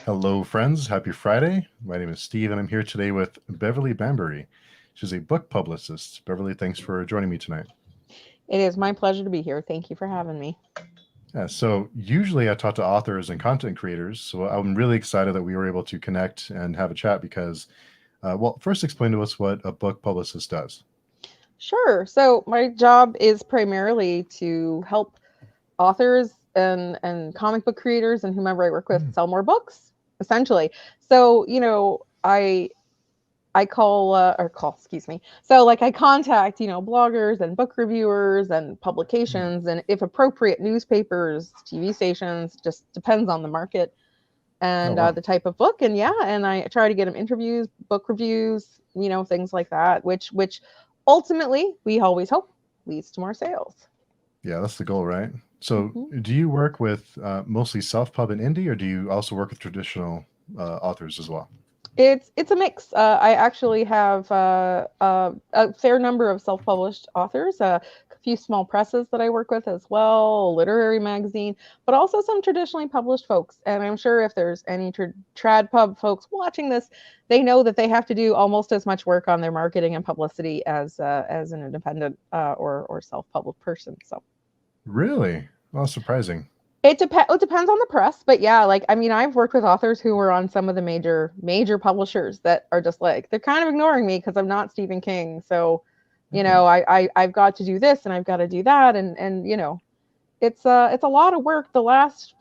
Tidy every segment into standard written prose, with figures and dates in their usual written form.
Hello, friends. Happy Friday. My name is Steve, and I'm here today with Beverly Bambury. She's a book publicist. Beverly, thanks for joining me tonight. It is my pleasure to be here. Thank you for having me. Yeah, so usually I talk to authors and content creators, so I'm really excited that we were able to connect and have a chat because, first explain to us what a book publicist does. Sure. So my job is primarily to help authors and comic book creators and whomever I work with Mm. sell more books, essentially. So, I excuse me. So like I contact, bloggers and book reviewers and Mm. publications and if appropriate newspapers, TV stations, just depends on the market Oh, and wow. the type of book. And yeah, and I try to get them interviews, book reviews, things like that, which ultimately we always hope leads to more sales. Yeah, that's the goal, right? So Mhm. do you work with mostly self-pub and indie, or do you also work with traditional authors as well? It's a mix. I actually have a fair number of self-published authors, a few small presses that I work with as well, a literary magazine, but also some traditionally published folks. And I'm sure if there's any trad pub folks watching this, they know that they have to do almost as much work on their marketing and publicity as an independent or self-published person. So. Really? Well, surprising. It depends on the press, but yeah, like I mean, I've worked with authors who were on some of the major publishers that are just like they're kind of ignoring me because I'm not Stephen King. So, Oh, I've got to do this and I've got to do that, and it's a lot of work. The last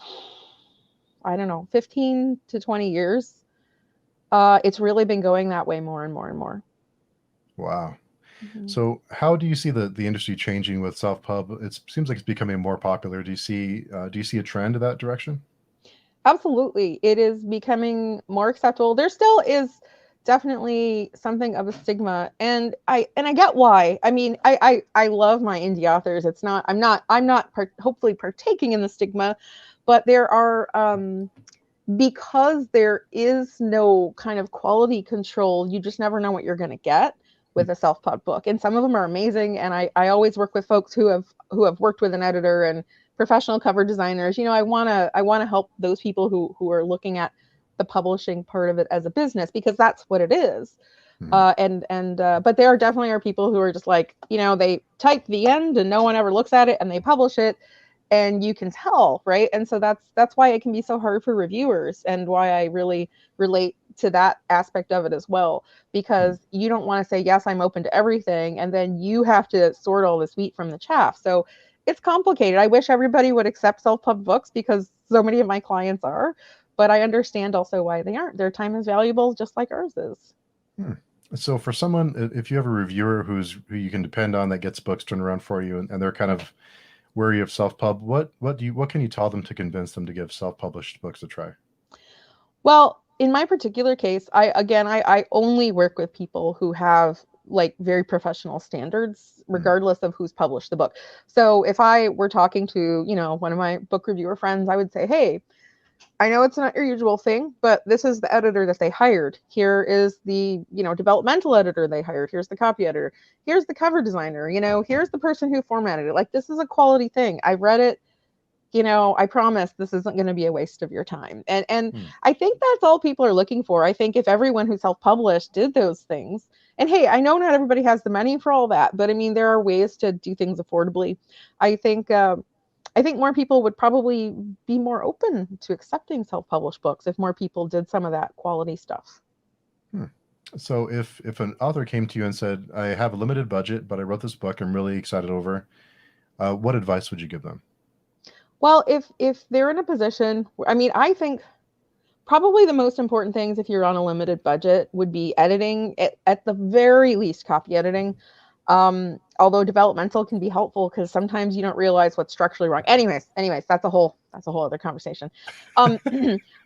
I don't know 15 to 20 years, it's really been going that way more and more and more. wow. Mhm. So, how do you see the industry changing with self pub? It seems like it's becoming more popular. Do you see a trend in that direction? Absolutely. It is becoming more acceptable. There still is definitely something of a stigma and I get why. I mean, I love my indie authors. It's not I'm not hopefully partaking in the stigma, but there are because there is no kind of quality control, you just never know what you're going to get with a self-pub book. And some of them are amazing. And I always work with folks who have worked with an editor and professional cover designers. I want to help those people who are looking at the publishing part of it as a business because that's what it is. Hmm. But there definitely are people who are just like, they type the end and no one ever looks at it and they publish it and you can tell, right? And so that's why it can be so hard for reviewers and why I really relate to that aspect of it as well, Hmm. because you don't want to say yes, I'm open to everything, and then you have to sort all the wheat from the chaff. So it's complicated. I wish everybody would accept self-pub books because so many of my clients are, but I understand also why they aren't. Their time is valuable just like ours is. Hmm. So, for someone, if you have a reviewer who you can depend on that gets books turned around for you, and they're kind of wary of self pub, what can you tell them to convince them to give self published books a try? Well, in my particular case, I only work with people who have like very professional standards, Hmm. regardless of who's published the book. So if I were talking to, one of my book reviewer friends, I would say, hey, I know it's not your usual thing, but this is the editor that they hired. Here is the, developmental editor they hired. Here's the copy editor. Here's the cover designer. Here's the person who formatted it. Like this is a quality thing. I read it, I promise this isn't going to be a waste of your time. And Hmm. I think that's all people are looking for. I think if everyone who self-published did those things, and hey, I know not everybody has the money for all that, but I mean there are ways to do things affordably. I think I think more people would probably be more open to accepting self-published books if more people did some of that quality stuff. Hmm. So, if an author came to you and said, "I have a limited budget, but I wrote this book I'm really excited over," what advice would you give them? Well, if they're in a position, I mean, I think probably the most important things if you're on a limited budget would be editing, at the very least copy editing. Although developmental can be helpful because sometimes you don't realize what's structurally wrong. Anyways, that's a whole other conversation. Um,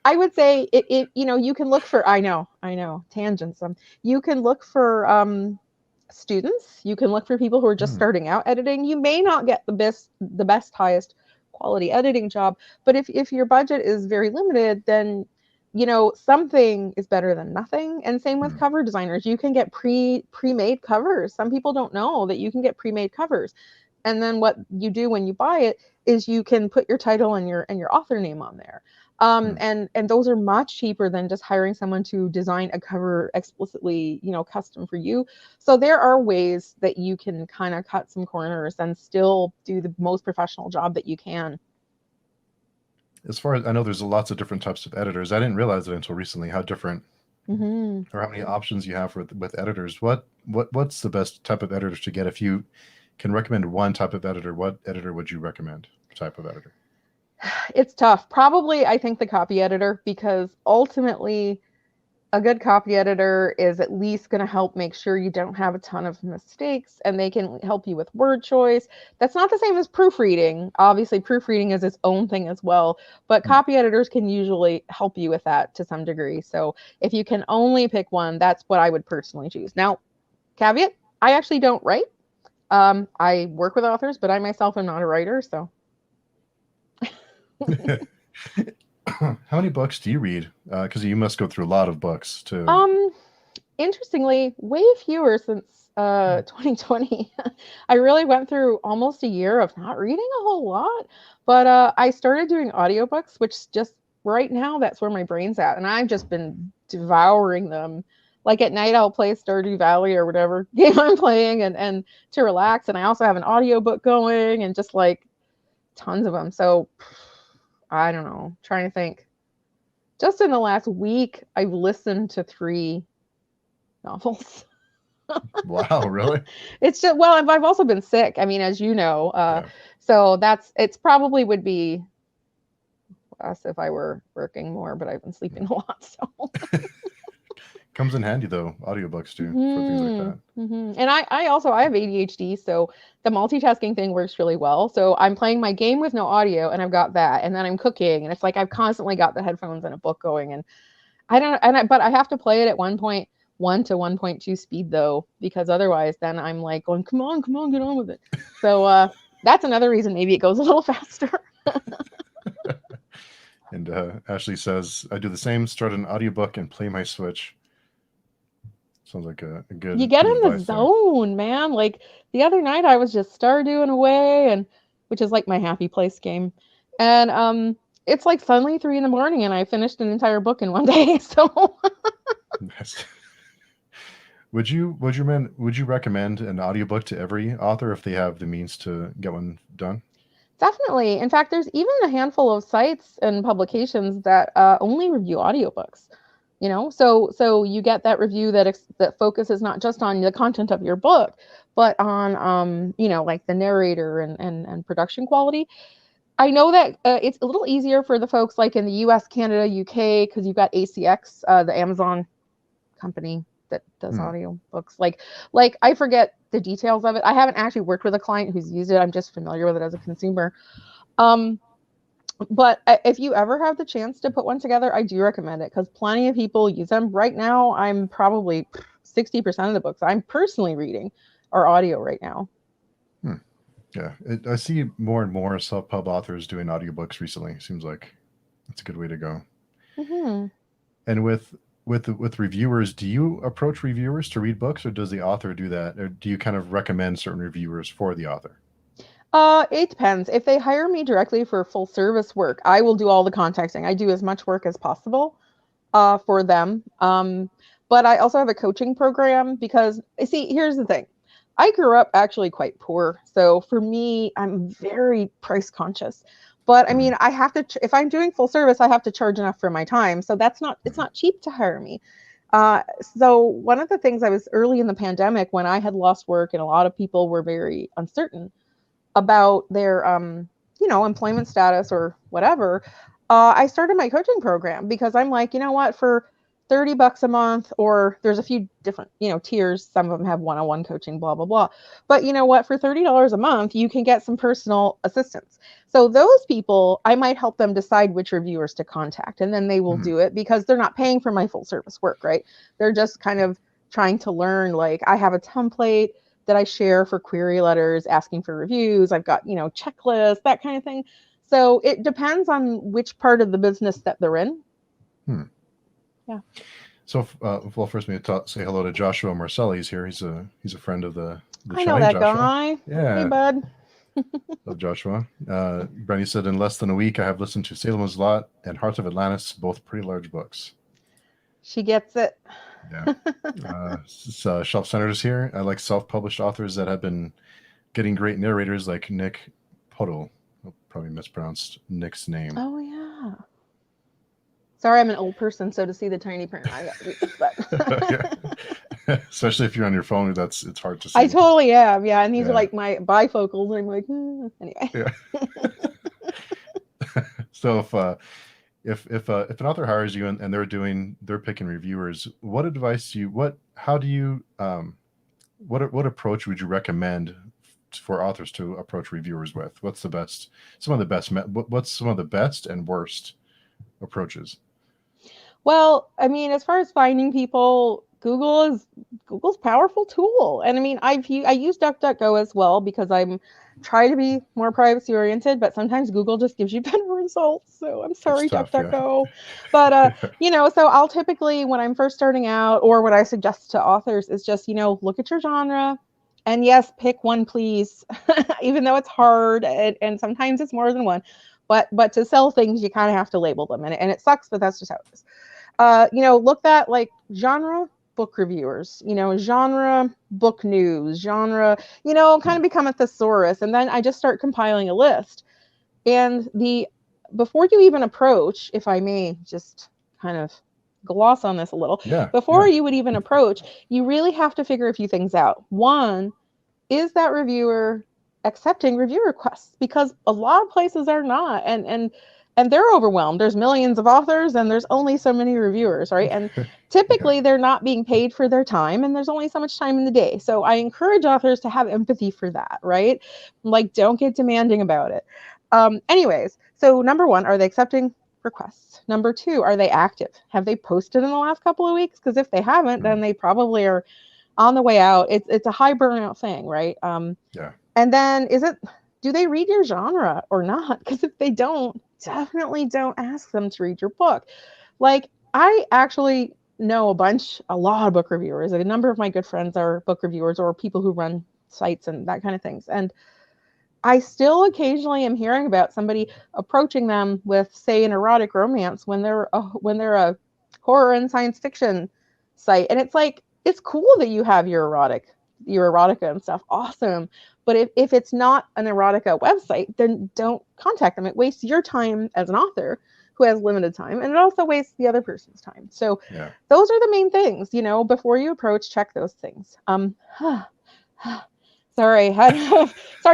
I would say you can look for I know tangents. You can look for students. You can look for people who are just Hmm. starting out editing. You may not get the best highest quality editing job, but if your budget is very limited, then something is better than nothing. And same with Hmm. cover designers. You can get pre-made covers. Some people don't know that you can get pre-made covers. And then what you do when you buy it is you can put your title and your author name on there. And those are much cheaper than just hiring someone to design a cover explicitly, custom for you. So there are ways that you can kind of cut some corners and still do the most professional job that you can. As far as I know, there's lots of different types of editors. I didn't realize it until recently how different or how many options you have with editors. What's the best type of editors to get? If you can recommend one type of editor, what editor would you recommend? Type of editor? It's tough. Probably, I think the copy editor, because ultimately a good copy editor is at least going to help make sure you don't have a ton of mistakes, and they can help you with word choice. That's not the same as proofreading. Obviously, proofreading is its own thing as well, but copy editors can usually help you with that to some degree. So if you can only pick one, that's what I would personally choose. Now, caveat, I actually don't write. I work with authors, but I myself am not a writer, so. How many books do you read? Because you must go through a lot of books too. Interestingly, way fewer since 2020. I really went through almost a year of not reading a whole lot, but I started doing audiobooks, which just right now, that's where my brain's at. And I've just been devouring them. Like at night, I'll play Stardew Valley or whatever game I'm playing and to relax. And I also have an audiobook going and just like tons of them. So I don't know, trying to think. Just in the last week, I've listened to 3 novels. Wow, really? It's just, well, I've also been sick. I mean, as you know, so it's probably would be less if I were working more, but I've been sleeping a lot. So comes in handy though, audiobooks too, for things like that. And I also have ADHD, so the multitasking thing works really well. So I'm playing my game with no audio, and I've got that, and then I'm cooking, and it's like I've constantly got the headphones and a book going, and but I have to play it at 1.1 to 1.2 speed though, because otherwise then I'm like going, come on, get on with it. So that's another reason maybe it goes a little faster. And Ashley says, I do the same, start an audiobook and play my Switch. Sounds like a good. You get in the zone, man. Like the other night I was just Stardewing away, and which is like my happy place game. And it's like suddenly 3 a.m. and I finished an entire book in one day. So Would you recommend an audiobook to every author if they have the means to get one done? Definitely. In fact, there's even a handful of sites and publications that only review audiobooks. So you get that review that focuses not just on the content of your book, but on like the narrator and production quality. I know that it's a little easier for the folks like in the US, Canada, UK, because you've got ACX, the Amazon company that does audiobooks. Like I forget the details of it. I haven't actually worked with a client who's used it. I'm just familiar with it as a consumer. But if you ever have the chance to put one together, I do recommend it, because plenty of people use them. Right now, I'm probably 60% of the books I'm personally reading are audio right now. Yeah, I see more and more self-pub authors doing audiobooks recently. Seems like it's a good way to go. And with reviewers, do you approach reviewers to read books, or does the author do that? Or do you kind of recommend certain reviewers for the author? It depends. If they hire me directly for full service work, I will do all the contacting. I do as much work as possible for them. But I also have a coaching program because, see, here's the thing. I grew up actually quite poor. So for me, I'm very price conscious. But I mean, I have to, if I'm doing full service, I have to charge enough for my time. So it's not cheap to hire me. So one of the things, I was early in the pandemic when I had lost work and a lot of people were very uncertain about their, employment status or whatever. I started my coaching program because I'm like, you know what, for $30 a month, or there's a few different, tiers. Some of them have one-on-one coaching, blah, blah, blah. But you know what, for $30 a month, you can get some personal assistance. So those people, I might help them decide which reviewers to contact, and then they will do it because they're not paying for my full service work, right? They're just kind of trying to learn. Like I have a template that I share for query letters, asking for reviews. I've got, checklists, that kind of thing. So it depends on which part of the business that they're in. Yeah. So, well, first we say hello to Joshua Marcelli. He's here. He's a friend of the I channel. know that Joshua. guy. Yeah. Hey, bud. Love Joshua. Brandy said, in less than a week, I have listened to Salem's Lot and Heart of Atlantis, both pretty large books. She gets it. Yeah. Shelf Senators here. I like self-published authors that have been getting great narrators like Nick Puddle. I probably mispronounced Nick's name. Oh, yeah. Sorry, I'm an old person, so to see the tiny print, I got to read this, but Especially if you're on your phone, it's hard to see. I totally am, yeah. And these Yeah. are like my bifocals. I'm like, anyway. Yeah. So if an author hires you and they're picking reviewers, what advice what approach would you recommend for authors to approach reviewers with? What's some of the best and worst approaches? Well, I mean, as far as finding people, Google's a powerful tool. And I mean, I use DuckDuckGo as well because I'm trying to be more privacy oriented, but sometimes Google just gives you better results. So I'm sorry, tough, DuckDuckGo. But so I'll typically, when I'm first starting out, or what I suggest to authors is just, look at your genre. And yes, pick one, please, even though it's hard and sometimes it's more than one. But to sell things, you kind of have to label them. And it sucks, but that's just how it is. Look at like genre book reviewers, genre book news, genre, kind of become a thesaurus. And then I just start compiling a list. And before you even approach, if I may just kind of gloss on this a little, before you would even approach, you really have to figure a few things out. One, is that reviewer accepting review requests? Because a lot of places are not. And they're overwhelmed. There's millions of authors and there's only so many reviewers, right? And typically they're not being paid for their time and there's only so much time in the day. So I encourage authors to have empathy for that, right? Like, don't get demanding about it. Anyways, so number one, are they accepting requests? Number two, are they active? Have they posted in the last couple of weeks? Because if they haven't, then they probably are on the way out. It's a high burnout thing, right? And then do they read your genre or not? Because if they don't, definitely don't ask them to read your book. Like, I actually know a lot of book reviewers. A number of my good friends are book reviewers or people who run sites and that kind of things. And I still occasionally am hearing about somebody approaching them with, say, an erotic romance when they're a horror and science fiction site. And it's like, it's cool that you have your erotica and stuff. Awesome. But if it's not an erotica website, then don't contact them. It wastes your time as an author who has limited time, and it also wastes the other person's time. So those are the main things, before you approach, check those things. Sorry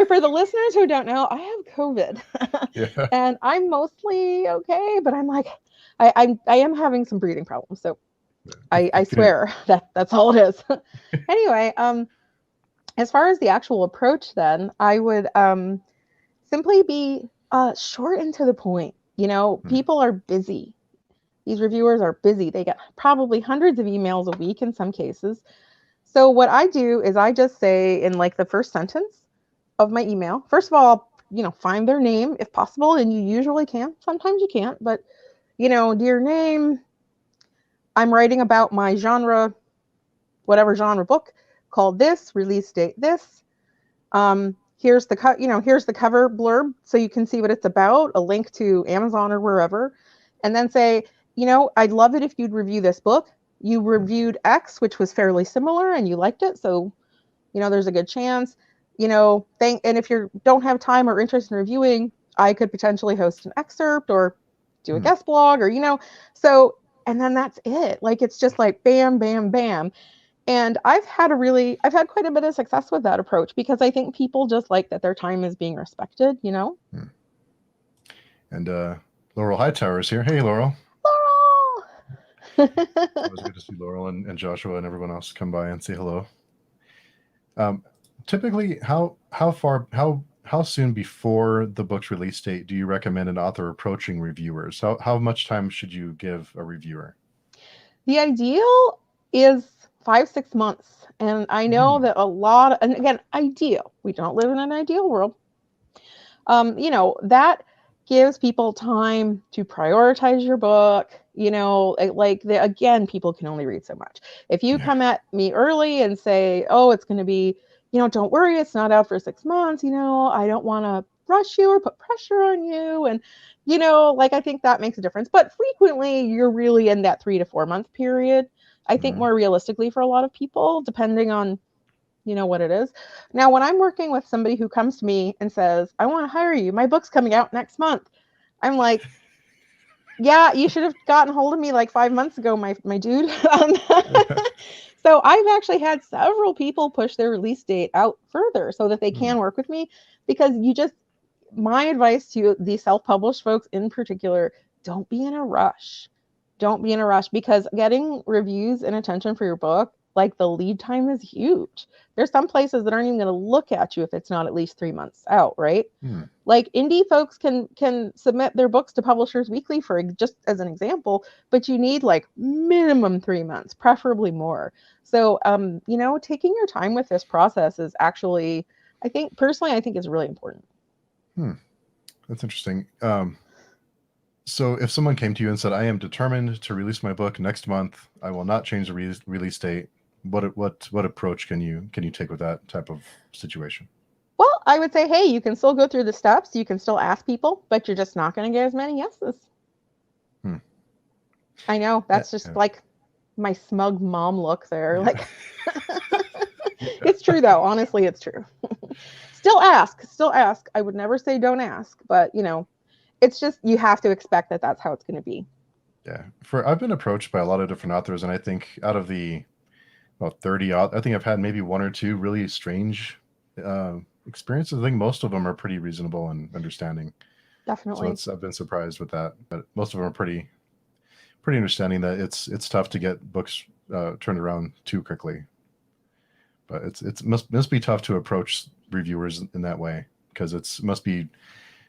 for the listeners who don't know, I have COVID and I'm mostly okay, but I'm like, I am having some breathing problems. So I swear that's all it is. Anyway, as far as the actual approach, then I would simply be short and to the point. People are busy. These reviewers are busy. They get probably hundreds of emails a week in some cases. So what I do is I just say in like the first sentence of my email, first of all, find their name if possible, and you usually can. Sometimes you can't, but dear name, I'm writing about my genre, whatever genre book, called this, release date this. Here's the cover blurb so you can see what it's about, a link to Amazon or wherever, and then say, I'd love it if you'd review this book. You reviewed X, which was fairly similar, and you liked it, so there's a good chance. And if you don't have time or interest in reviewing, I could potentially host an excerpt or do a guest blog, or so. And then that's it. Like, it's just like bam, bam, bam. And I've had quite a bit of success with that approach because I think people just like that their time is being respected, And Laurel Hightower is here. Hey, Laurel. Laurel! It was good to see Laurel and Joshua and everyone else come by and say hello. Typically, how soon before the book's release date do you recommend an author approaching reviewers? How much time should you give a reviewer? The ideal is 5-6 months. And I know that and again, ideal. We don't live in an ideal world. That gives people time to prioritize your book. Again, people can only read so much. If you come at me early and say, oh, it's going to be, don't worry, it's not out for 6 months. I don't want to rush you or put pressure on you. And, like, I think that makes a difference. But frequently, you're really in that 3 to 4 month period. I think more realistically for a lot of people, depending on, what it is. Now, when I'm working with somebody who comes to me and says, I want to hire you, my book's coming out next month, I'm like, yeah, you should have gotten hold of me like 5 months ago, my dude. So I've actually had several people push their release date out further so that they can work with me, because my advice to the self-published folks in particular, don't be in a rush. Don't be in a rush, because getting reviews and attention for your book, like, the lead time is huge. There's some places that aren't even going to look at you if it's not at least 3 months out, right? Like, indie folks can submit their books to Publishers Weekly, for just as an example, but you need like minimum 3 months, preferably more. So, taking your time with this process is actually, I think is really important. That's interesting. So if someone came to you and said, I am determined to release my book next month, I will not change the release date, what approach can you take with that type of situation? Well, I would say, hey, you can still go through the steps. You can still ask people, but you're just not going to get as many yeses. I know, that's just like my smug mom look there. Like, it's true though. Honestly, it's true. Still ask. I would never say don't ask, but it's just, you have to expect that that's how it's going to be. Yeah. I've been approached by a lot of different authors, and I think out of the about 30, I think I've had maybe one or two really strange experiences. I think most of them are pretty reasonable and understanding. Definitely. So I've been surprised with that, but most of them are pretty understanding that it's tough to get books turned around too quickly. But it must be tough to approach reviewers in that way, because it must be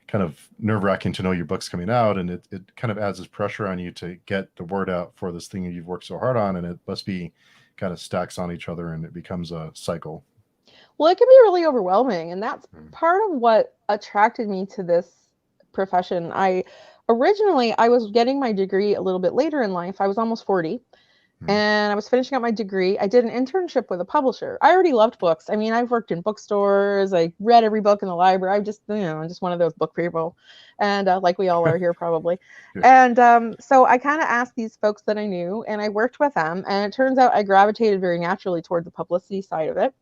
kind of nerve-wracking to know your book's coming out, and it kind of adds this pressure on you to get the word out for this thing that you've worked so hard on, and it must be kind of stacks on each other, and it becomes a cycle. Well, it can be really overwhelming, and that's part of what attracted me to this profession. Originally, I was getting my degree a little bit later in life. I was almost 40. And I was finishing up my degree. I did an internship with a publisher. I already loved books. I mean, I've worked in bookstores. I read every book in the library. I'm just one of those book people. And like we all are here probably. And so I kind of asked these folks that I knew, and I worked with them. And it turns out I gravitated very naturally toward the publicity side of it.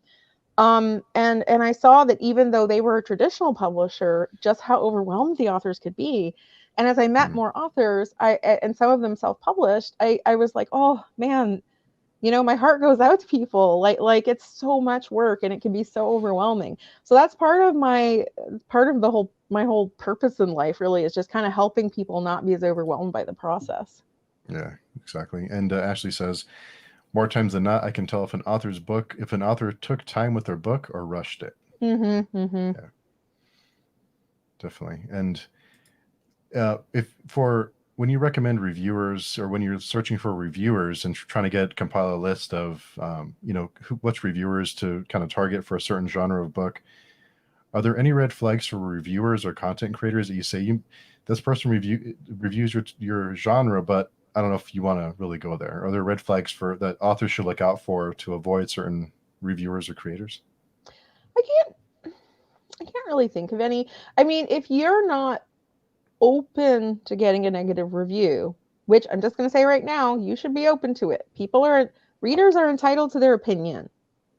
And I saw that even though they were a traditional publisher, just how overwhelmed the authors could be. And as I met more authors, and some of them self-published, I was like, oh man, my heart goes out to people. Like it's so much work, and it can be so overwhelming. So that's part of my whole purpose in life, really, is just kind of helping people not be as overwhelmed by the process. Yeah, exactly. And Ashley says, more times than not, I can tell if an author took time with their book or rushed it. Yeah, definitely. And when you recommend reviewers, or when you're searching for reviewers and trying to compile a list of which reviewers to kind of target for a certain genre of book, are there any red flags for reviewers or content creators that you say, this person reviews your genre, but I don't know if you want to really go there? Are there red flags that authors should look out for to avoid certain reviewers or creators? I can't really think of any. I mean, if you're not open to getting a negative review, which I'm just going to say right now, you should be open to it. Readers are entitled to their opinion,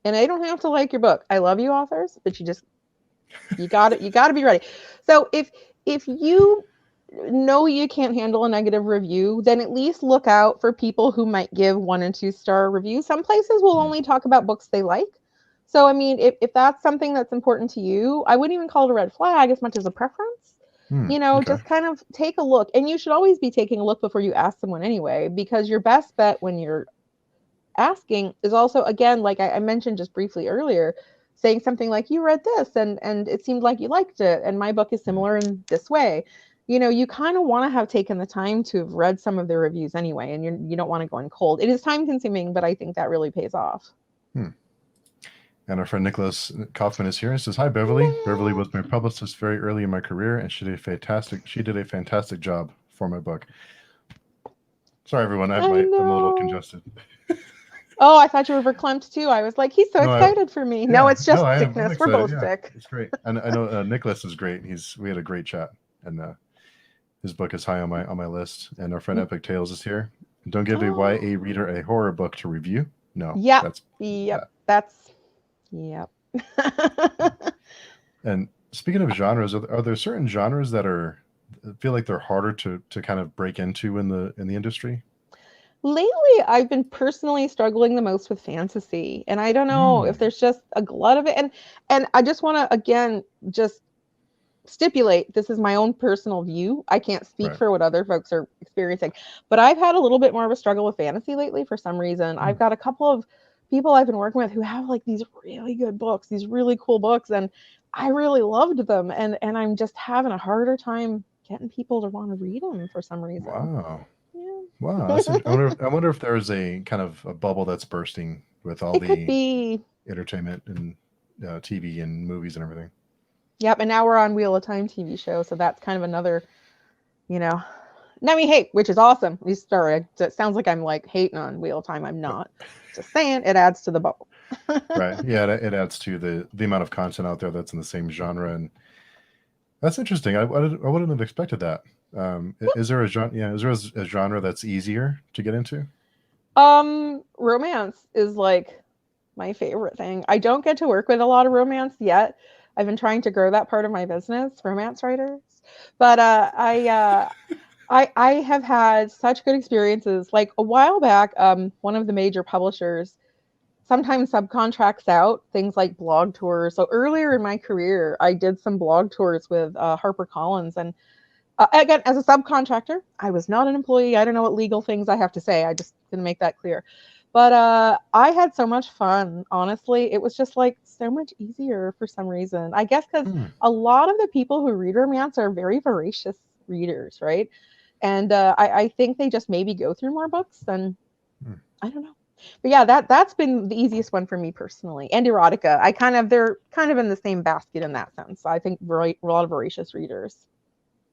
and they don't have to like your book. I love you, authors, but you got to be ready. So if you know you can't handle a negative review, then at least look out for people who might give 1 and 2 star reviews. Some places will only talk about books they like. So, I mean, if that's something that's important to you, I wouldn't even call it a red flag as much as a preference. Just kind of take a look. And you should always be taking a look before you ask someone anyway, because your best bet when you're asking is also, again, like I mentioned just briefly earlier, saying something like, you read this and it seemed like you liked it, and my book is similar in this way. You kind of want to have taken the time to have read some of the reviews anyway, and you don't want to go in cold. It is time consuming, but I think that really pays off. And our friend Nicholas Kaufman is here and says, hi, Beverly. Yay! Beverly was my publicist very early in my career, and she did a fantastic job for my book. Sorry, everyone. I'm a little congested. Oh, I thought you were verklempt too. I was like, he's so No, excited for me. No, yeah, it's no, just I'm sickness. We're excited. both Yeah, sick. it's great. And I know Nicholas is great. We had a great chat, and his book is high on my list. And our friend Epic Tales is here. Don't give a Oh, YA reader a horror book to review. No, yep. that's Yep. that. That's, yep. And speaking of genres, are there certain genres that feel like they're harder to kind of break into in the industry? Lately, I've been personally struggling the most with fantasy, and I don't know if Hmm. there's just a glut of it. And I just want to again just stipulate this is my own personal view. I can't speak Right. for what other folks are experiencing, but I've had a little bit more of a struggle with fantasy lately for some reason. Hmm. I've got a couple of people I've been working with who have like these really good books, these really cool books, and I really loved them, and I'm just having a harder time getting people to want to read them for some reason. Wow. Yeah. Wow. I wonder if there's a kind of a bubble that's bursting with all It could the be. entertainment and TV and movies and everything. Yep, and now we're on Wheel of Time TV show, so that's kind of another, you know, not me hate, which is awesome. Sorry, it sounds like I'm like hating on Wheel of Time. I'm not. Just saying, it adds to the bubble. Right. Yeah, it adds to the amount of content out there that's in the same genre, and that's interesting. I wouldn't have expected that. Is there a genre? Yeah, is there a genre that's easier to get into? Romance is like my favorite thing. I don't get to work with a lot of romance yet. I've been trying to grow that part of my business, romance writers. But I have had such good experiences. Like a while back, one of the major publishers sometimes subcontracts out things like blog tours. So earlier in my career, I did some blog tours with HarperCollins, and again, as a subcontractor, I was not an employee. I don't know what legal things I have to say. I just gonna make that clear. But I had so much fun. Honestly, it was just like so much easier for some reason. I guess because Hmm. a lot of the people who read romance are very voracious readers, right? And I think they just maybe go through more books than Hmm. I don't know. But yeah, that's been the easiest one for me personally. And erotica, they're kind of in the same basket in that sense. I think a lot of voracious readers.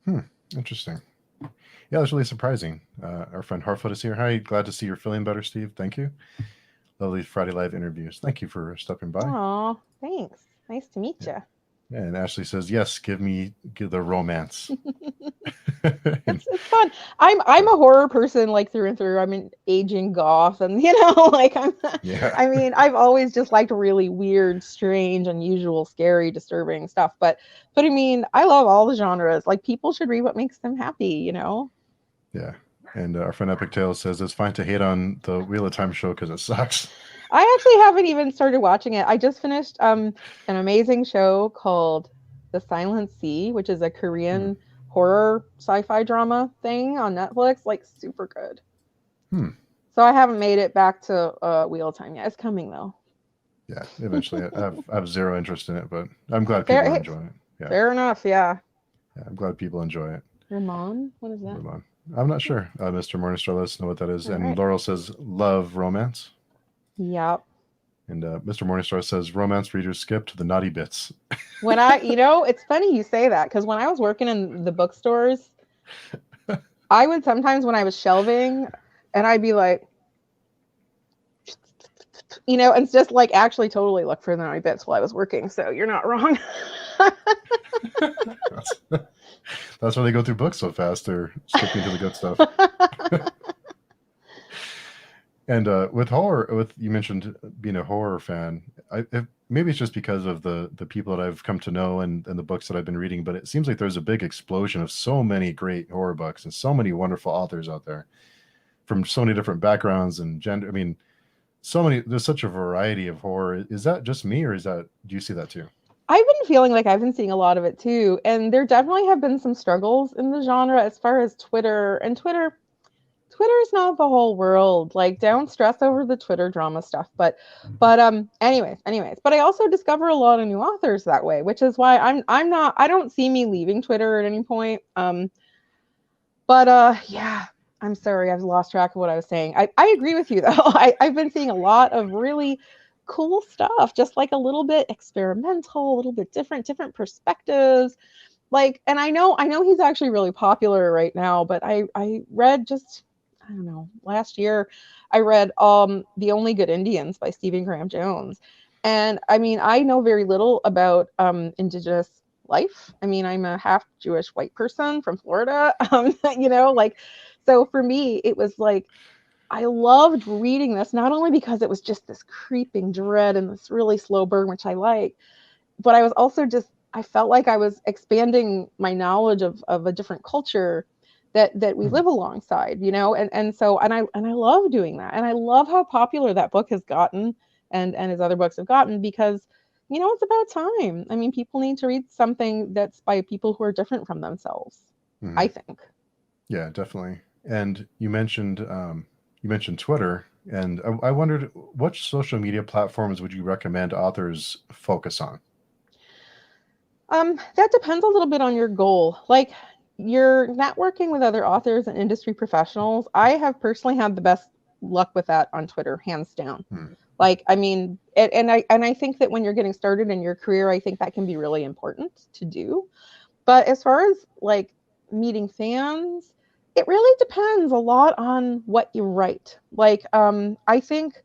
Hmm. Interesting. Yeah, that's really surprising. Our friend Harfoot is here. Hi, glad to see you're feeling better, Steve. Thank you. Lovely Friday Live interviews. Thank you for stopping by. Oh, thanks. Nice to meet Yeah. you. Yeah, and Ashley says, yes, give the romance. And, It's fun. I'm a horror person like through and through. I'm an aging goth, and like yeah. I mean, I've always just liked really weird, strange, unusual, scary, disturbing stuff. But I mean, I love all the genres. Like people should read what makes them happy. Yeah. And our friend Epic Tales says it's fine to hate on the Wheel of Time show because it sucks. I actually haven't even started watching it. I just finished an amazing show called The Silent Sea, which is a Hmm. Korean horror sci-fi drama thing on Netflix. Like super good. Hmm. So I haven't made it back to Wheel of Time yet. It's coming though. Yeah, eventually. I have zero interest in it, but I'm glad Fair, people are hey, enjoying it. Yeah. fair enough. Yeah. Yeah, I'm glad people enjoy it. Ramon, what is that? Move on. I'm not sure. Mr. Morningstar, let us know what that is. All And right. Laurel says, love romance. Yep. And Mr. Morningstar says, romance readers skip to the naughty bits. When it's funny you say that because when I was working in the bookstores, I would sometimes when I was shelving, and I'd be like, and just like actually totally look for the naughty bits while I was working. So you're not wrong. That's why they go through books so fast. They're skipping to the good stuff. And with horror, you mentioned being a horror fan. Maybe it's just because of the people that I've come to know and the books that I've been reading, but it seems like there's a big explosion of so many great horror books and so many wonderful authors out there from so many different backgrounds and gender. I mean, there's such a variety of horror. Is that just me, or do you see that too? I've been feeling like I've been seeing a lot of it too. And there definitely have been some struggles in the genre as far as Twitter. And Twitter is not the whole world. Like, don't stress over the Twitter drama stuff. But anyways. But I also discover a lot of new authors that way, which is why I don't see me leaving Twitter at any point. Yeah, I'm sorry, I've lost track of what I was saying. I agree with you though. I've been seeing a lot of really cool stuff, just like a little bit experimental, a little bit different perspectives. Like, and I know he's actually really popular right now, but I read just I don't know, last year I read The Only Good Indians by Stephen Graham Jones. And I mean, I know very little about indigenous life. I mean, I'm a half Jewish white person from Florida. Like, so for me, it was like I loved reading this, not only because it was just this creeping dread and this really slow burn, which I like, but I was also just, I felt like I was expanding my knowledge of a different culture that we live alongside, and I love doing that. And I love how popular that book has gotten, and his other books have gotten, because it's about time. I mean, people need to read something that's by people who are different from themselves, I think. Yeah, definitely. And you mentioned Twitter, and I wondered, what social media platforms would you recommend authors focus on? That depends a little bit on your goal. Like, you're networking with other authors and industry professionals. I have personally had the best luck with that on Twitter, hands down. Like, I mean, and I think that when you're getting started in your career, I think that can be really important to do. But as far as like meeting fans, it really depends a lot on what you write. Like, I think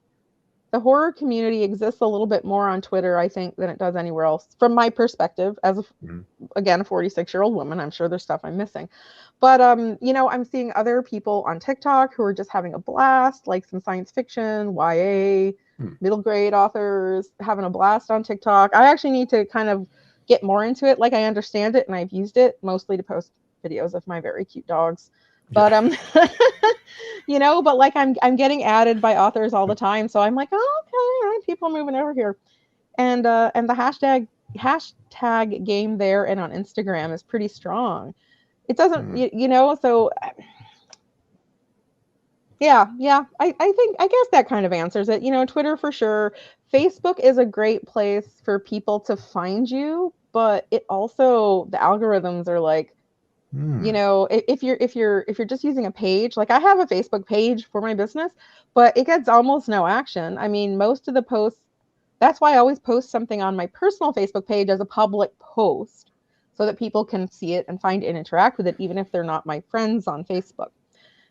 the horror community exists a little bit more on Twitter, I think, than it does anywhere else. From my perspective, as again, a 46-year-old woman, I'm sure there's stuff I'm missing. But I'm seeing other people on TikTok who are just having a blast, like some science fiction, YA, middle grade authors having a blast on TikTok. I actually need to kind of get more into it. Like, I understand it and I've used it mostly to post videos of my very cute dogs. But but like I'm getting added by authors all the time, so I'm like, oh, okay, all right, people moving over here, and the hashtag game there and on Instagram is pretty strong. It doesn't, so yeah. I guess that kind of answers it. Twitter for sure. Facebook is a great place for people to find you, but it also, the algorithms are like, if you're just using a page, like I have a Facebook page for my business, but it gets almost no action. I mean, most of the posts, that's why I always post something on my personal Facebook page as a public post so that people can see it and find it and interact with it, even if they're not my friends on Facebook.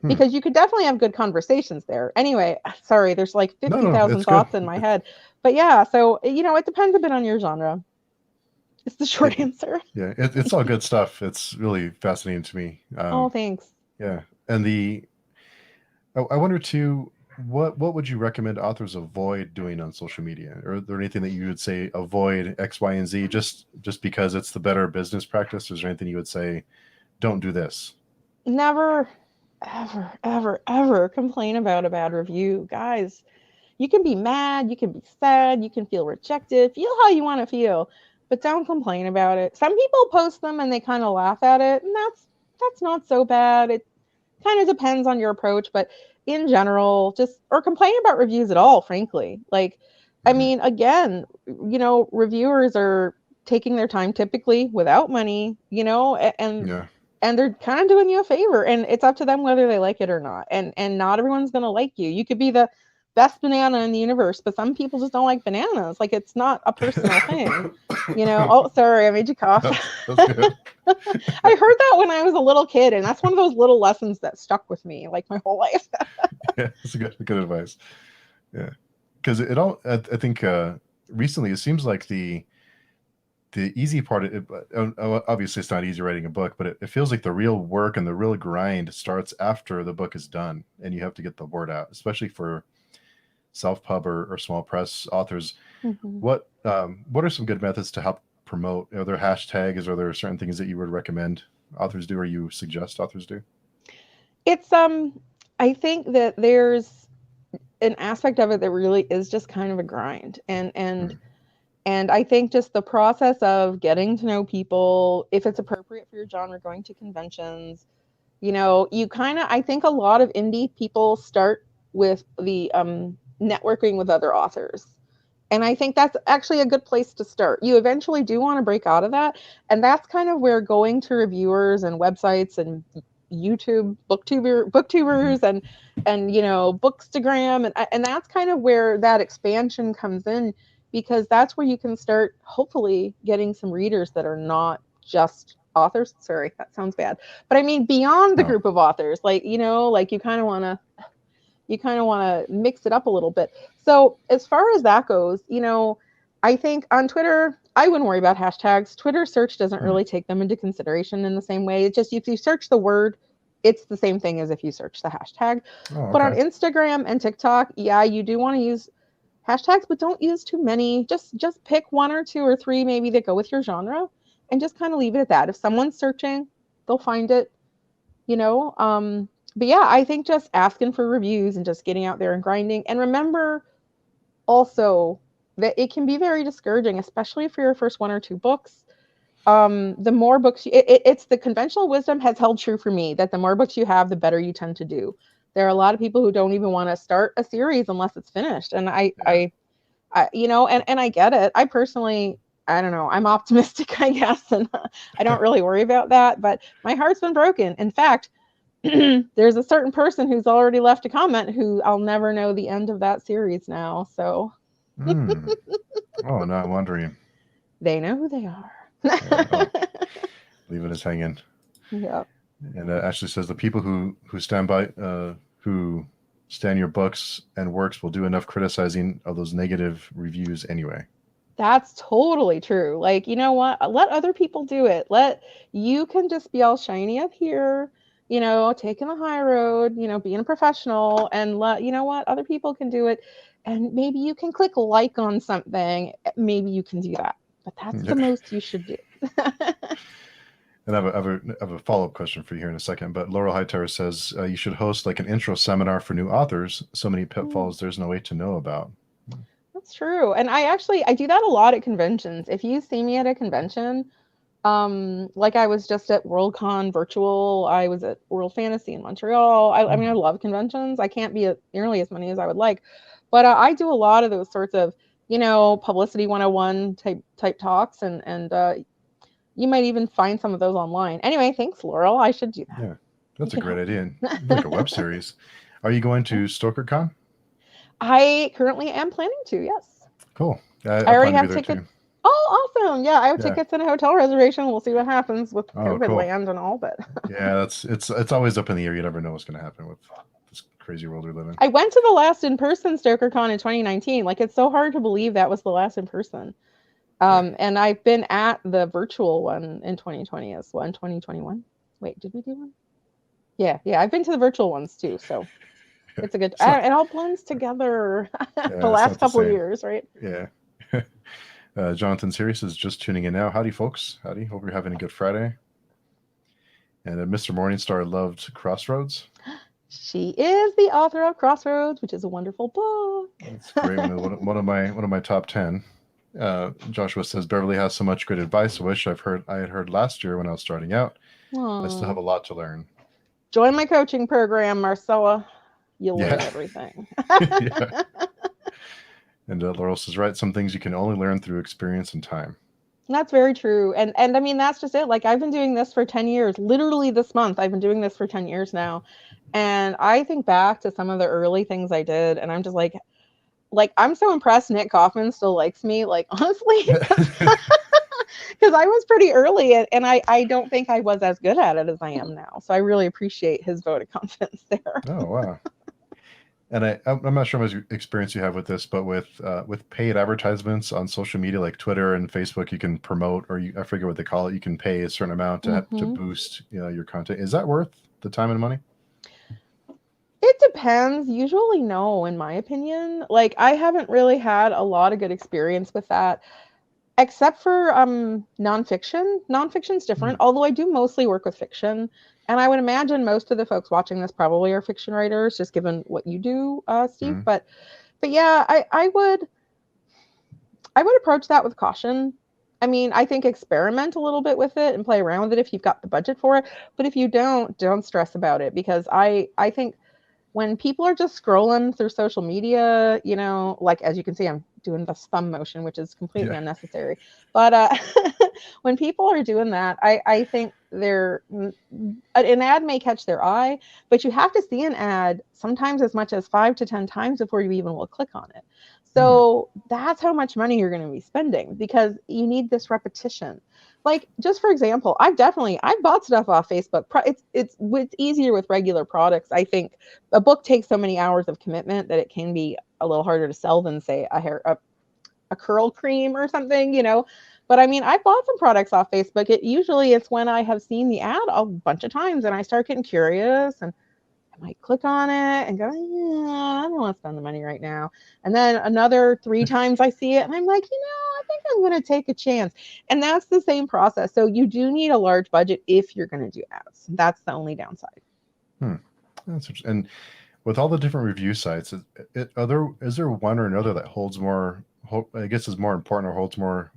Because you could definitely have good conversations there. Anyway, sorry, there's like 50,000 thoughts in my head. But yeah, so, it depends a bit on your genre. It's the short answer. Yeah, it's all good stuff. It's really fascinating to me. Oh, thanks. Yeah, and I wonder too, what would you recommend authors avoid doing on social media? Or is there anything that you would say avoid X, Y, and Z just because it's the better business practice? Is there anything you would say, don't do this? Never, ever, ever, ever complain about a bad review, guys. You can be mad, you can be sad, you can feel rejected, feel how you want to feel, but don't complain about it. Some people post them and they kind of laugh at it, and that's not so bad. It kind of depends on your approach, but in general, or complain about reviews at all, frankly. Like, I mean, again, reviewers are taking their time typically without money, and they're kind of doing you a favor, and it's up to them whether they like it or not. And not everyone's going to like you. You could be the best banana in the universe, but some people just don't like bananas. Like, it's not a personal thing. Oh, sorry, I made you cough. That's good. I heard that when I was a little kid, and that's one of those little lessons that stuck with me like my whole life. Yeah, that's a good advice. Yeah, because I think recently it seems like the easy part of it, obviously it's not easy writing a book, but it feels like the real work and the real grind starts after the book is done, and you have to get the word out, especially for self-pub or small press authors. What are some good methods to help promote? Are there hashtags? Are there certain things that you would recommend authors do, or you suggest authors do? It's I think that there's an aspect of it that really is just kind of a grind, and I think just the process of getting to know people, if it's appropriate for your genre, going to conventions, you kind of, I think a lot of indie people start with the networking with other authors. And I think that's actually a good place to start. You eventually do want to break out of that. And that's kind of where going to reviewers and websites and YouTube booktubers and Bookstagram, and that's kind of where that expansion comes in, because that's where you can start hopefully getting some readers that are not just authors. Sorry, that sounds bad. But I mean beyond the No. group of authors, like, you know, like you kind of want to mix it up a little bit. So as far as that goes, you know, I think on Twitter, I wouldn't worry about hashtags. Twitter search doesn't really take them into consideration in the same way. It's just if you search the word, it's the same thing as if you search the hashtag. Oh, But on okay. Instagram and TikTok, yeah, you do want to use hashtags, but don't use too many. Just pick one or two or three maybe that go with your genre and just kind of leave it at that. If someone's searching, they'll find it, you know. But yeah, I think just asking for reviews and just getting out there and grinding. And remember also that it can be very discouraging, especially for your first one or two books. The more books it's the conventional wisdom has held true for me that the more books you have, the better you tend to do. There are a lot of people who don't even want to start a series unless it's finished, and I you know, and I get it. I personally, I don't know, I'm optimistic, I guess, and I don't really worry about that. But my heart's been broken. In fact, there's a certain person who's already left a comment who I'll never know the end of that series now. So Oh, no, I'm wondering. they know who they are. Oh, leaving us hanging. Yeah. And Ashley says the people who stand by, who stand your books and works will do enough criticizing of those negative reviews anyway. That's totally true. Like, you know what? Let other people do it. You can just be all shiny up here, you know, taking the high road, you know, being a professional, and you know what? Other people can do it. And maybe you can click like on something. Maybe you can do that. But that's the most you should do. And I have a follow-up question for you here in a second. But Laurel Hightower says you should host like an intro seminar for new authors. So many pitfalls there's no way to know about. That's true. And I do that a lot at conventions. If you see me at a convention, like I was just at Worldcon virtual, I was at World Fantasy in Montreal. I mean, I love conventions. I can't be at nearly as many as I would like, but I do a lot of those sorts of, you know, publicity 101 type talks, and you might even find some of those online. Anyway, thanks, Laurel. I should do that. Yeah, that's a great idea. Like a web series. Are you going to StokerCon? I currently am planning to, yes. Cool. I already have tickets. Oh, awesome. Yeah, I have tickets and a hotel reservation. We'll see what happens with COVID land and all, but yeah, it's always up in the air. You never know what's going to happen with this crazy world we live in. I went to the last in-person StokerCon in 2019. Like, it's so hard to believe that was the last in-person. And I've been at the virtual one in 2020 as well, in 2021. Wait, did we do one? Yeah, I've been to the virtual ones too, so it's a good. It all blends together. The last couple of years, right? Yeah. Jonathan Sirius is just tuning in now. Howdy, folks. Howdy. Hope you're having a good Friday. And Mr. Morningstar loved Crossroads. She is the author of Crossroads, which is a wonderful book. It's great. One of my top 10. Joshua says Beverly has so much good advice. I wish I had heard last year when I was starting out. Aww. I still have a lot to learn. Join my coaching program, Marcella. You'll learn everything. Yeah. And Laurel says, right, some things you can only learn through experience and time. That's very true. And I mean, that's just it. Like, I've been doing this for 10 years. Literally this month, I've been doing this for 10 years now. And I think back to some of the early things I did, and I'm just like I'm so impressed Nick Kaufman still likes me, like, honestly. Because I was pretty early, and I don't think I was as good at it as I am now. So I really appreciate his vote of confidence there. Oh, wow. And I'm not sure how much experience you have with this, but with paid advertisements on social media like Twitter and Facebook, you can promote, or I forget what they call it. You can pay a certain amount to boost your content. Is that worth the time and money? It depends. Usually, no, in my opinion. Like, I haven't really had a lot of good experience with that, except for nonfiction. Nonfiction's different, although I do mostly work with fiction. And I would imagine most of the folks watching this probably are fiction writers, just given what you do, Steve. But yeah, I would approach that with caution. I mean, I think experiment a little bit with it and play around with it if you've got the budget for it. But if you don't stress about it, because I think when people are just scrolling through social media, you know, like, as you can see, I'm doing the thumb motion, which is completely unnecessary. But when people are doing that, I think an ad may catch their eye, but you have to see an ad sometimes as much as 5 to 10 times before you even will click on it. So that's how much money you're going to be spending, because you need this repetition. like, just for example, I've bought stuff off Facebook. It's easier with regular products. I think a book takes so many hours of commitment that it can be a little harder to sell than, say, a curl cream or something, But I mean, I bought some products off Facebook. It's when I have seen the ad a bunch of times and I start getting curious, and I might click on it and go, yeah, I don't want to spend the money right now. And then another 3 times I see it and I'm like, I think I'm going to take a chance. And that's the same process. So you do need a large budget if you're going to do ads. That's the only downside. That's interesting. And with all the different review sites, is there one or another that holds more, I guess is more important, or holds more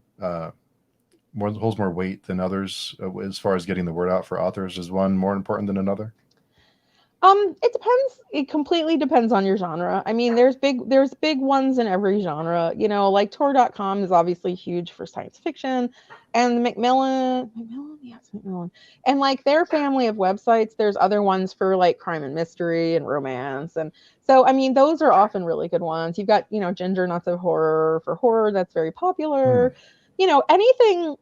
weight than others as far as getting the word out for authors? Is one more important than another? It depends. It completely depends on your genre. I mean, there's big ones in every genre. Like Tor.com is obviously huge for science fiction, and Macmillan, yes, Macmillan, and like their family of websites. There's other ones for like crime and mystery and romance, and so I mean, those are often really good ones. You've got Ginger Nuts of Horror for horror, that's very popular. Anything.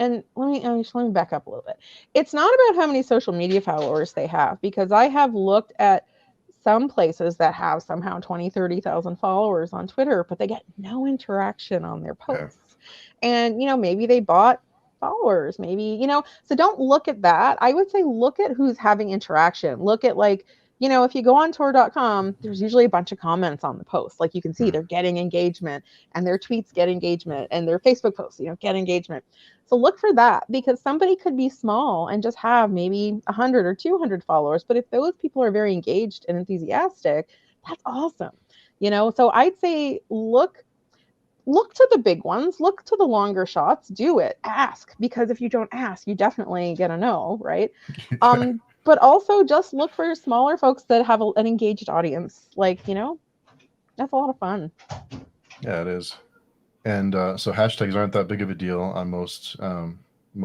And let me back up a little bit. It's not about how many social media followers they have, because I have looked at some places that have somehow 20, 30,000 followers on Twitter, but they get no interaction on their posts. Yeah. And, maybe they bought followers, maybe, so don't look at that. I would say look at who's having interaction. Look at if you go on Tor.com, there's usually a bunch of comments on the post. Like you can see they're getting engagement, and their tweets get engagement, and their Facebook posts, get engagement. So look for that, because somebody could be small and just have maybe 100 or 200 followers. But if those people are very engaged and enthusiastic, that's awesome. So I'd say look to the big ones, look to the longer shots, do it, ask, because if you don't ask, you definitely get a no, right? But also just look for smaller folks that have an engaged audience. That's a lot of fun. Yeah, it is. And so hashtags aren't that big of a deal on most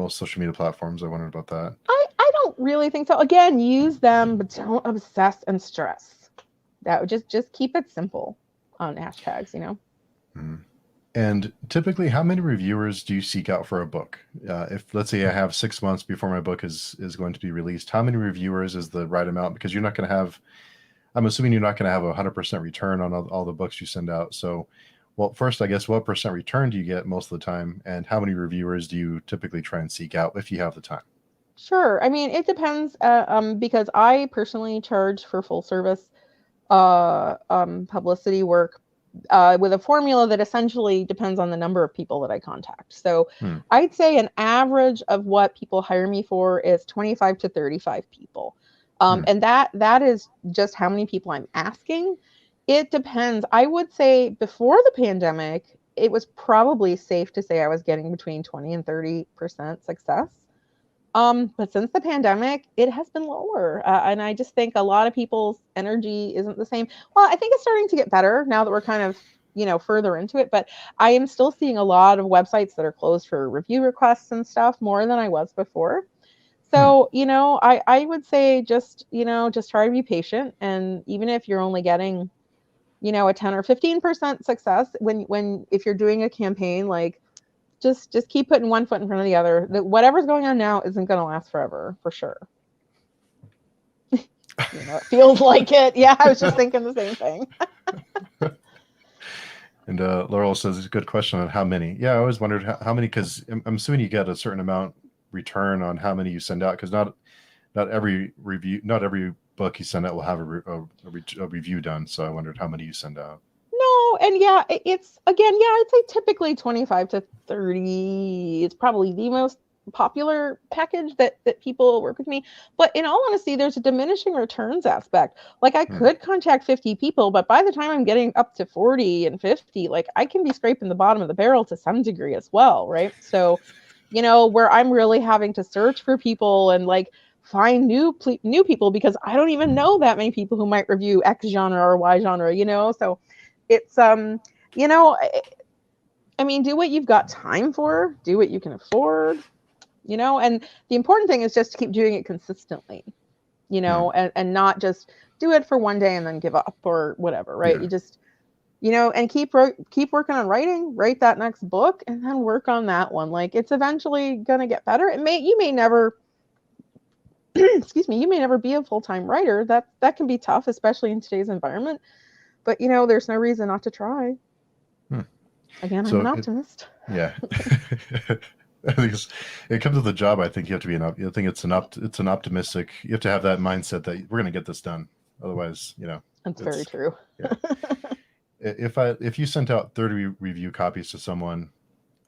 social media platforms. I wondered about that. I don't really think so. Again, use them, but don't obsess and stress. That would just keep it simple on hashtags, And typically, how many reviewers do you seek out for a book? If, let's say, I have 6 months before my book is going to be released, how many reviewers is the right amount? Because you're not going to have, I'm assuming you're not going to have a 100% return on all the books you send out. So, well, first, I guess, what percent return do you get most of the time? And how many reviewers do you typically try and seek out if you have the time? Sure. I mean, it depends, because I personally charge for full service publicity work with a formula that essentially depends on the number of people that I contact. So I'd say an average of what people hire me for is 25 to 35 people. And that is just how many people I'm asking. It depends. I would say before the pandemic, it was probably safe to say I was getting between 20 and 30% success. But since the pandemic, it has been lower. And I just think a lot of people's energy isn't the same. Well, I think it's starting to get better now that we're kind of, further into it. But I am still seeing a lot of websites that are closed for review requests and stuff, more than I was before. So, I would say just try to be patient. And even if you're only getting, a 10 or 15% success, if you're doing a campaign, like, just keep putting one foot in front of the other. Whatever's going on now isn't going to last forever, for sure. It feels like it. Yeah, I was just thinking the same thing. And Laurel says it's a good question on how many. Yeah, I always wondered how many, because I'm assuming you get a certain amount return on how many you send out, because not every book you send out will have a review done. So I wondered how many you send out. No, and yeah, it's again, yeah, I'd say typically 25 to 30 is probably the most popular package that people work with me. But in all honesty, there's a diminishing returns aspect. Like I could contact 50 people, but by the time I'm getting up to 40 and 50, like I can be scraping the bottom of the barrel to some degree as well, right? So, where I'm really having to search for people and like find new people, because I don't even know that many people who might review X genre or Y genre, so it's I mean, do what you've got time for, do what you can afford, and the important thing is just to keep doing it consistently, and not just do it for one day and then give up or whatever, right? Yeah. and keep working on write that next book, and then work on that one. Like, it's eventually going to get better. You may never excuse me, you may never be a full-time writer. That can be tough, especially in today's environment. But there's no reason not to try. Again, I'm an optimist. Yeah. I think it comes with the job. I think you have to be I think it's an optimistic. You have to have that mindset that we're going to get this done. Otherwise, That's very true. Yeah. If you sent out 30 review copies to someone,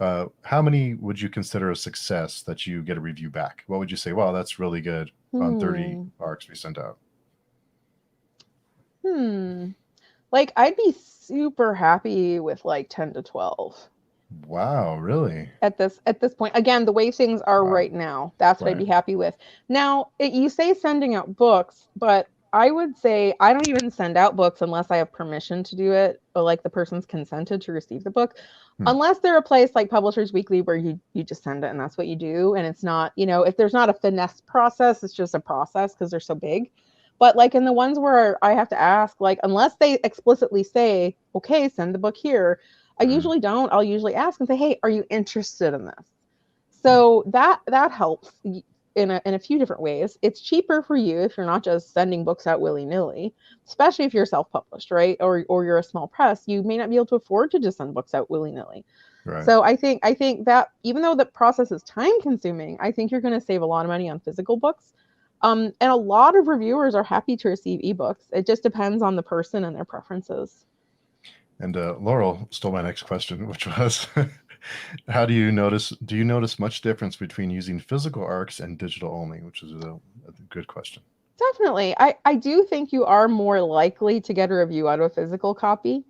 how many would you consider a success that you get a review back? What would you say? Wow, that's really good on 30 ARCs we sent out. Like, I'd be super happy with like 10 to 12. Wow, really? At this point, again, the way things are right now, that's what I'd be happy with. Now, you say sending out books, but I would say I don't even send out books unless I have permission to do it, or like the person's consented to receive the book. Unless they're a place like Publishers Weekly where you just send it and that's what you do. And it's not, if there's not a finesse process, it's just a process because they're so big. But like in the ones where I have to ask, like, unless they explicitly say, okay, send the book here, I usually don't. I'll usually ask and say, hey, are you interested in this? So that helps in a few different ways. It's cheaper for you if you're not just sending books out willy-nilly, especially if you're self-published, right? Or you're a small press. You may not be able to afford to just send books out willy-nilly. Right. So I think that even though the process is time consuming, I think you're going to save a lot of money on physical books. And a lot of reviewers are happy to receive ebooks. It just depends on the person and their preferences. And Laurel stole my next question, which was, do you notice much difference between using physical ARCs and digital only, which is a good question. Definitely. I do think you are more likely to get a review out of a physical copy.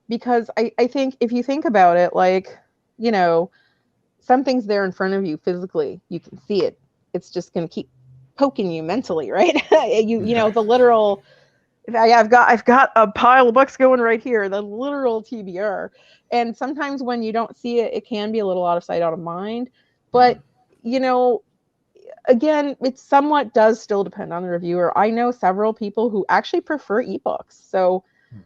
Because I think if you think about it, like, something's there in front of you physically, you can see it. It's just going to keep poking you mentally, right? The literal, I've got a pile of books going right here, the literal TBR. And sometimes when you don't see it, it can be a little out of sight, out of mind. But, again, it somewhat does still depend on the reviewer. I know several people who actually prefer ebooks. So,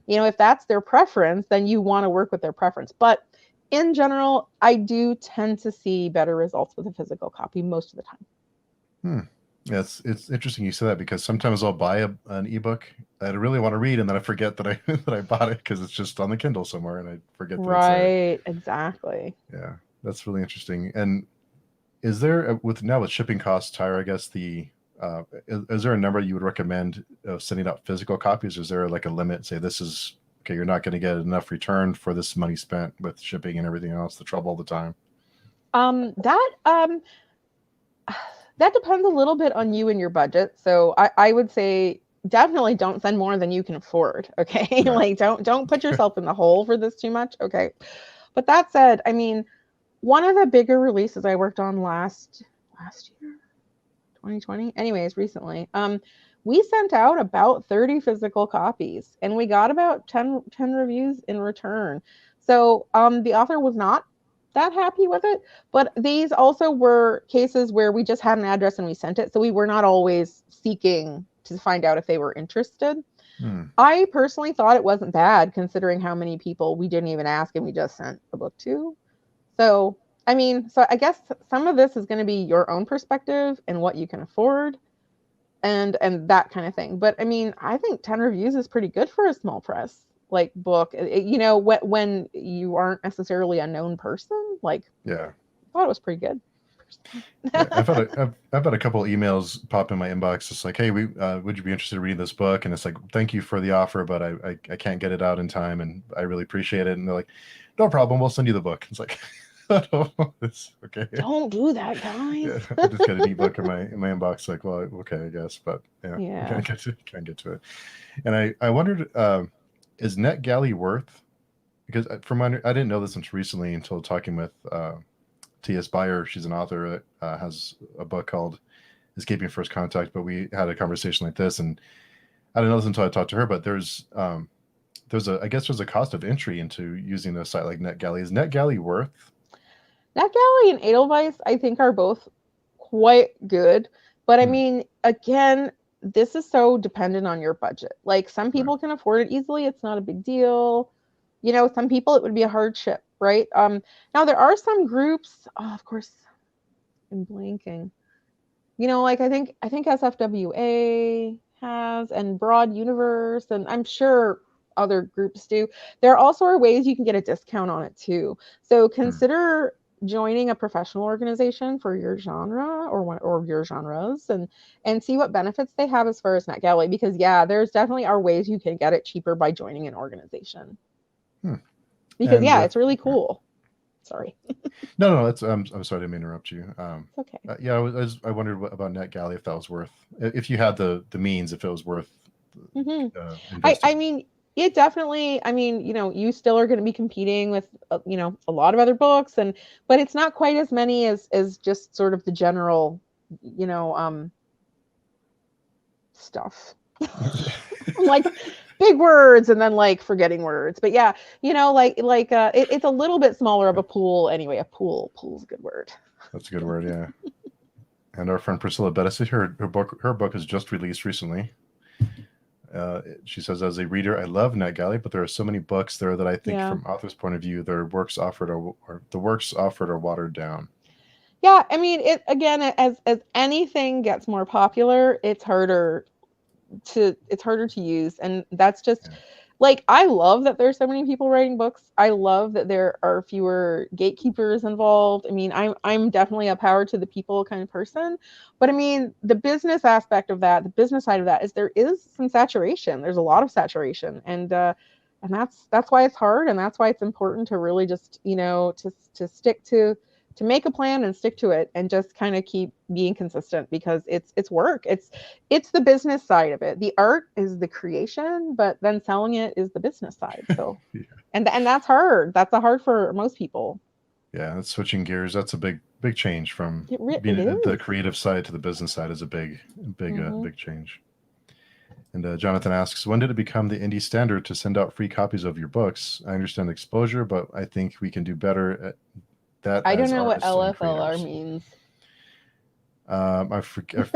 if that's their preference, then you want to work with their preference. But in general, I do tend to see better results with a physical copy most of the time. Yeah, it's interesting you say that, because sometimes I'll buy an ebook that I really want to read, and then I forget that I bought it because it's just on the Kindle somewhere, and I forget that it's there. Right, exactly. Yeah, that's really interesting. And is there, with shipping costs higher, I guess is there a number you would recommend of sending out physical copies? Is there like a limit? Say this is okay, you're not going to get enough return for this money spent with shipping and everything else, the trouble all the time. That depends a little bit on you and your budget. So I would say definitely don't send more than you can afford. Okay. Right. Like don't put yourself in the hole for this too much. Okay. But that said, I mean, one of the bigger releases I worked on last year, 2020, anyways, recently, we sent out about 30 physical copies and we got about 10 reviews in return. So the author was not that happy with it, but these also were cases where we just had an address and we sent it, so we were not always seeking to find out if they were interested. I personally thought it wasn't bad considering how many people we didn't even ask and we just sent the book to. So I guess some of this is going to be your own perspective and what you can afford and that kind of thing. But I think 10 reviews is pretty good for a small press like book, when you aren't necessarily a known person. Like, yeah, I thought it was pretty good. Yeah, I've had a couple emails pop in my inbox. It's like, hey, would you be interested in reading this book? And it's like, thank you for the offer, but I can't get it out in time, and I really appreciate it. And they're like, no problem, we'll send you the book. It's like, it's okay. Don't do that, guys. Yeah, I just got an ebook in my inbox. Like, well, okay, I guess, but yeah. Can't get to it. And I wondered, is Netgalley worth? Because I didn't know this until recently, until talking with T.S. Beyer. She's an author that has a book called Escaping First Contact. But we had a conversation like this, and I didn't know this until I talked to her. But there's a cost of entry into using a site like Netgalley. Is Netgalley worth? Netgalley and Edelweiss, I think, are both quite good. But again, this is so dependent on your budget. Like some people can afford it easily. It's not a big deal. You know, some people it would be a hardship, right? Now there are some groups, oh, of course, I'm blanking. You know, like I think SFWA has and Broad Universe, and I'm sure other groups do. There also are ways you can get a discount on it too. So consider joining a professional organization for your genre or your genres and see what benefits they have as far as Netgalley, because yeah, there's definitely are ways you can get it cheaper by joining an organization. Because yeah, it's really cool. Sorry. No, it's I'm sorry to interrupt you. It's okay. Yeah, I wondered about Netgalley, if that was worth, if you had the means, if it was worth. I mean, it definitely. I mean, you know, you still are going to be competing with you know, a lot of other books, but it's not quite as many as just sort of the general, you know, stuff. Like big words and then like forgetting words, but yeah, you know, it's a little bit smaller of a pool anyway. Pool's a good word. That's a good word, yeah. And our friend Priscilla Bettis, her book is just released recently. She says, as a reader, I love Netgalley, but there are so many books there that I think from author's point of view, their works offered are watered down. Yeah, I mean, it again, as anything gets more popular, it's harder to use, and that's just like, I love that there's so many people writing books. I love that there are fewer gatekeepers involved. I mean, I'm definitely a power to the people kind of person, but I mean, the business aspect of that, the business side of that is there is some saturation. There's a lot of saturation, and that's why it's hard, and that's why it's important to really just, you know, to stick to make a plan and stick to it and just kind of keep being consistent, because it's work. It's the business side of it. The art is the creation, but then selling it is the business side. So, and that's hard. That's hard for most people. Yeah, that's switching gears. That's a big change from being the creative side to the business side is a big change. And Jonathan asks, when did it become the indie standard to send out free copies of your books? I understand exposure, but I think we can do better at that. I don't know what LFLR means. I forget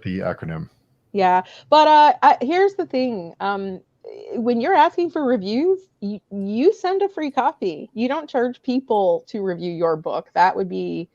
the acronym. Yeah, but here's the thing. When you're asking for reviews, you send a free copy. You don't charge people to review your book. That would be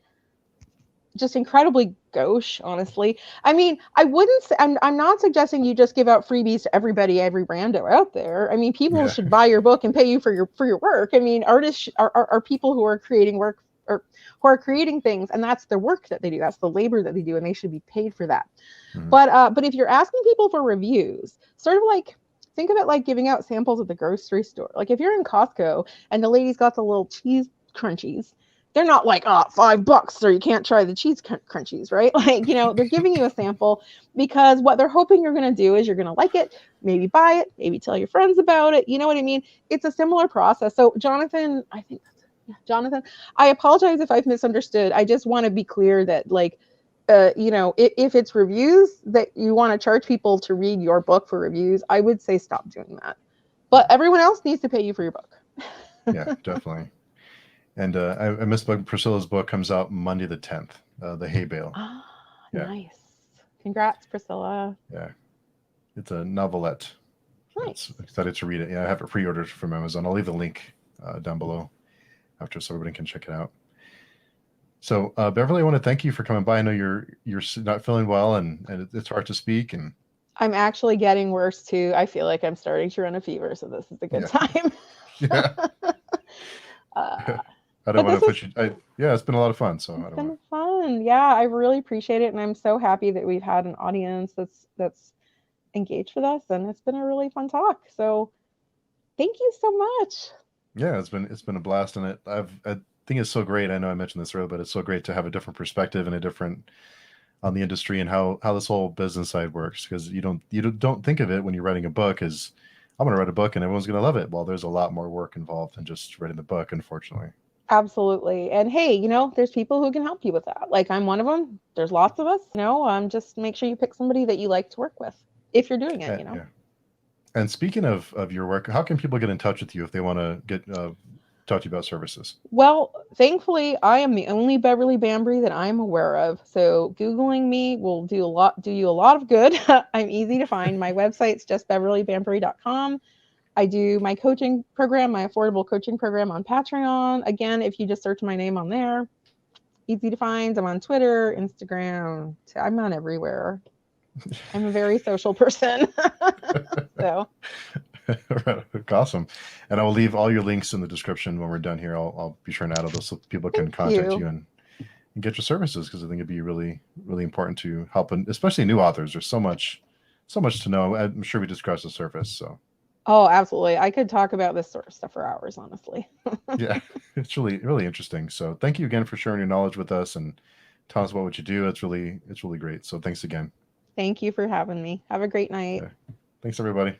just incredibly gauche, honestly. I mean, I wouldn't say, I'm not suggesting you just give out freebies to everybody, every rando out there. I mean, people should buy your book and pay you for your work. I mean, artists are people who are creating work, or who are creating things, and that's the work that they do. That's the labor that they do, and they should be paid for that. But if you're asking people for reviews, sort of like, think of it like giving out samples at the grocery store. Like if you're in Costco and the lady's got the little cheese crunchies, they're not like, oh, $5 or you can't try the cheese crunchies, right? Like, you know, they're giving you a sample because what they're hoping you're going to do is you're going to like it, maybe buy it, maybe tell your friends about it. You know what I mean? It's a similar process. So Jonathan, Jonathan, I apologize if I've misunderstood. I just want to be clear that, like, you know, if it's reviews that you want to charge people to read your book for reviews, I would say stop doing that. But everyone else needs to pay you for your book. Yeah, definitely. And I missed Priscilla's book comes out Monday the 10th, The Hay Bale. Ah, nice. Congrats, Priscilla. Yeah. It's a novelette. Nice. I'm excited to read it. Yeah, I have it pre-ordered from Amazon. I'll leave the link down below after so everybody can check it out. So Beverly, I want to thank you for coming by. I know you're not feeling well and it's hard to speak. And I'm actually getting worse too. I feel like I'm starting to run a fever, so this is a good time. Yeah. I don't want to put you. Yeah, it's been a lot of fun. So it's been fun. Yeah, I really appreciate it, and I'm so happy that we've had an audience that's engaged with us, and it's been a really fun talk. So, thank you so much. Yeah, it's been a blast, and I think it's so great. I know I mentioned this earlier, but it's so great to have a different perspective and a different on the industry and how this whole business side works, because you don't think of it when you're writing a book as I'm going to write a book and everyone's going to love it. Well, there's a lot more work involved than just writing the book, unfortunately. Absolutely. And hey, you know, there's people who can help you with that. Like I'm one of them. There's lots of us, you know, just make sure you pick somebody that you like to work with if you're doing it, you know. Yeah. And speaking of your work, how can people get in touch with you if they want to get to talk to you about services? Well, thankfully, I am the only Beverly Bambury that I'm aware of. So Googling me will do you a lot of good. I'm easy to find. My website's just beverlybambury.com. I do my coaching program, my affordable coaching program on Patreon. Again, if you just search my name on there, easy to find. I'm on Twitter, Instagram. I'm on everywhere. I'm a very social person. So Awesome. And I will leave all your links in the description when we're done here. I'll be sure and add all those so people can contact you and get your services, because I think it'd be really, really important to help, and especially new authors. There's so much to know. I'm sure we just scratched the surface. So oh, absolutely. I could talk about this sort of stuff for hours, honestly. yeah, it's really, really interesting. So thank you again for sharing your knowledge with us and telling us about what you do. It's really great. So thanks again. Thank you for having me. Have a great night. Yeah. Thanks, everybody.